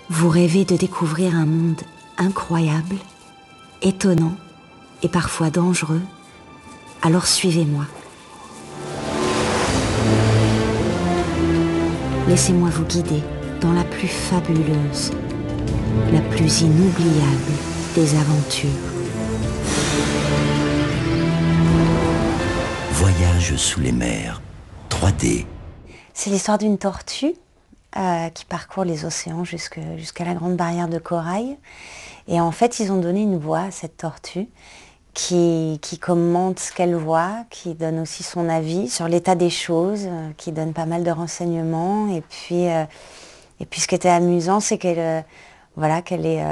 Vous rêvez de découvrir un monde incroyable, étonnant et parfois dangereux? Alors suivez-moi. Laissez-moi vous guider dans la plus fabuleuse, la plus inoubliable des aventures. Voyage sous les mers, 3D. C'est l'histoire d'une tortue qui parcourt les océans jusqu'à la grande barrière de corail. Et en fait, ils ont donné une voix à cette tortue qui commente ce qu'elle voit, qui donne aussi son avis sur l'état des choses, qui donne pas mal de renseignements. Et puis ce qui était amusant, c'est qu'elle est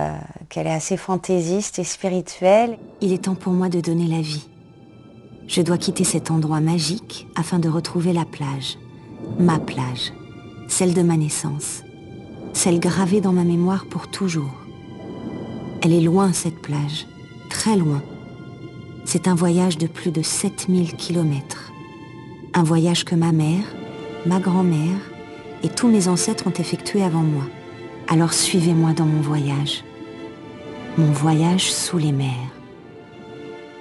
assez fantaisiste et spirituelle. Il est temps pour moi de donner la vie. Je dois quitter cet endroit magique afin de retrouver la plage. Ma plage, celle de ma naissance, celle gravée dans ma mémoire pour toujours. Elle est loin, cette plage, très loin. C'est un voyage de plus de 7000 kilomètres. Un voyage que ma mère, ma grand-mère et tous mes ancêtres ont effectué avant moi. Alors suivez-moi dans mon voyage sous les mers.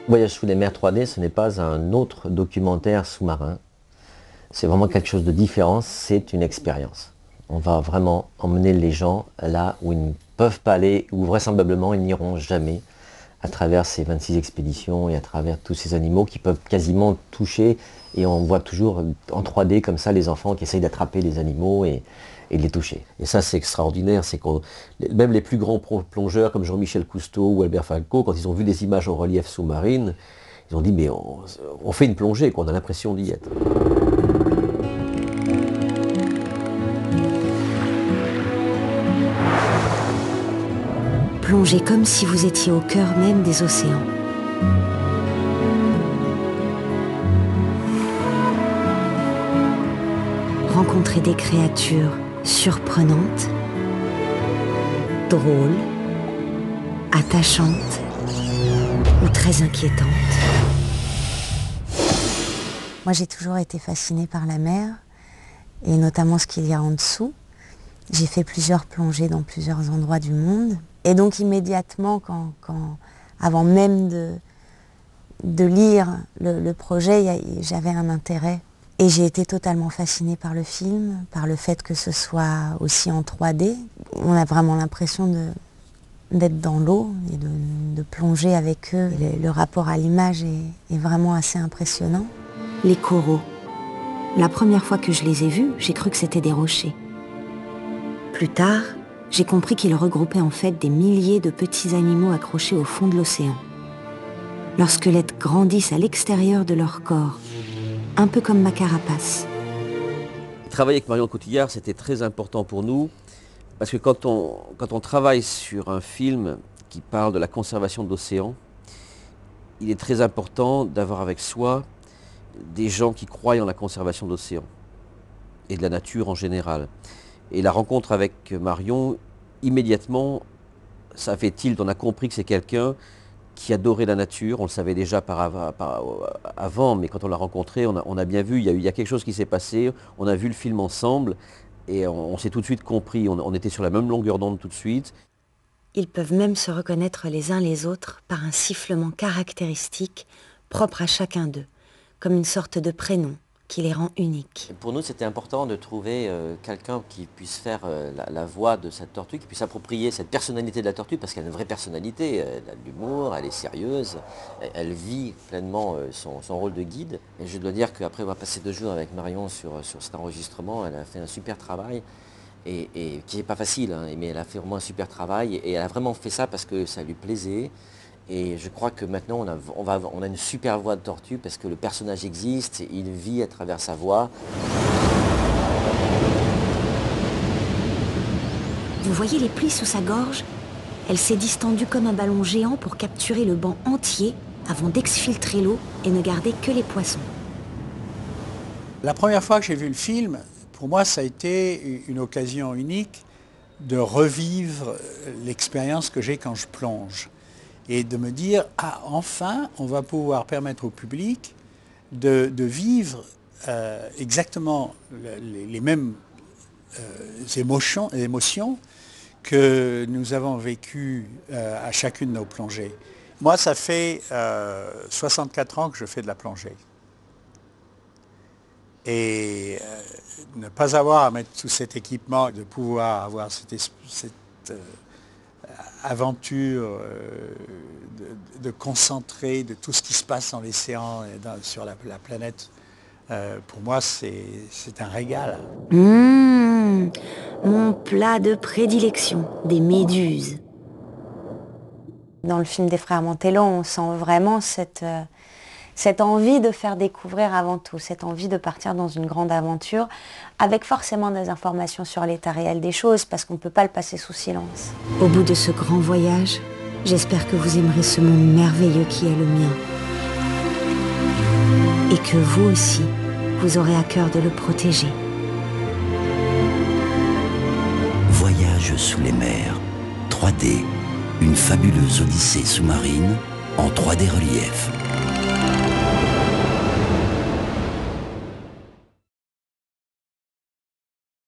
Voyage sous les mers 3D, ce n'est pas un autre documentaire sous-marin. C'est vraiment quelque chose de différent, c'est une expérience. On va vraiment emmener les gens là où ils ne peuvent pas aller, où vraisemblablement ils n'iront jamais, à travers ces 26 expéditions et à travers tous ces animaux qui peuvent quasiment toucher, et on voit toujours en 3D comme ça les enfants qui essayent d'attraper les animaux et de les toucher. Et ça c'est extraordinaire, c'est que même les plus grands plongeurs comme Jean-Michel Cousteau ou Albert Falco, quand ils ont vu des images en relief sous-marine, ils ont dit mais on fait une plongée, qu'on a l'impression d'y être. Plongez comme si vous étiez au cœur même des océans. Rencontrez des créatures surprenantes, drôles, attachantes ou très inquiétantes. Moi, j'ai toujours été fascinée par la mer et notamment ce qu'il y a en dessous. J'ai fait plusieurs plongées dans plusieurs endroits du monde. Et donc immédiatement, avant même de lire le projet, j'avais un intérêt. Et j'ai été totalement fascinée par le film, par le fait que ce soit aussi en 3D. On a vraiment l'impression d'être dans l'eau et de plonger avec eux. Le rapport à l'image est vraiment assez impressionnant. Les coraux. La première fois que je les ai vus, j'ai cru que c'était des rochers. Plus tard, j'ai compris qu'ils regroupaient en fait des milliers de petits animaux accrochés au fond de l'océan. Leurs squelettes grandissent à l'extérieur de leur corps, un peu comme ma carapace. Travailler avec Marion Cotillard, c'était très important pour nous, parce que quand on travaille sur un film qui parle de la conservation de l'océan, il est très important d'avoir avec soi des gens qui croient en la conservation de l'océan et de la nature en général. Et la rencontre avec Marion, immédiatement, ça a fait tilt. On a compris que c'est quelqu'un qui adorait la nature. On le savait déjà avant, mais quand on l'a rencontré, on a bien vu, il y a quelque chose qui s'est passé. On a vu le film ensemble et on s'est tout de suite compris. On était sur la même longueur d'onde tout de suite. Ils peuvent même se reconnaître les uns les autres par un sifflement caractéristique propre à chacun d'eux, comme une sorte de prénom qui les rend uniques. Pour nous, c'était important de trouver quelqu'un qui puisse faire la voix de cette tortue, qui puisse approprier cette personnalité de la tortue, parce qu'elle a une vraie personnalité, elle a de l'humour, elle est sérieuse, elle vit pleinement son rôle de guide. Et je dois dire qu'après avoir passé 2 jours avec Marion sur cet enregistrement, elle a fait un super travail, et qui n'est pas facile, hein, mais elle a fait vraiment un super travail, et elle a vraiment fait ça parce que ça lui plaisait. Et je crois que maintenant on a une super voix de tortue parce que le personnage existe, il vit à travers sa voix. Vous voyez les plis sous sa gorge? Elle s'est distendue comme un ballon géant pour capturer le banc entier avant d'exfiltrer l'eau et ne garder que les poissons. La première fois que j'ai vu le film, pour moi ça a été une occasion unique de revivre l'expérience que j'ai quand je plonge. Et de me dire, ah, enfin, on va pouvoir permettre au public de vivre exactement les mêmes émotions que nous avons vécues à chacune de nos plongées. Moi, ça fait 64 ans que je fais de la plongée. Et ne pas avoir à mettre tout cet équipement, de pouvoir avoir cette aventure de concentrer de tout ce qui se passe dans l'océan et sur la planète, pour moi, c'est un régal. Mon plat de prédilection, des méduses. Dans le film des frères Mantello, on sent vraiment cette envie de faire découvrir avant tout, cette envie de partir dans une grande aventure, avec forcément des informations sur l'état réel des choses, parce qu'on ne peut pas le passer sous silence. Au bout de ce grand voyage, j'espère que vous aimerez ce monde merveilleux qui est le mien. Et que vous aussi, vous aurez à cœur de le protéger. Voyage sous les mers, 3D, une fabuleuse odyssée sous-marine en 3D relief.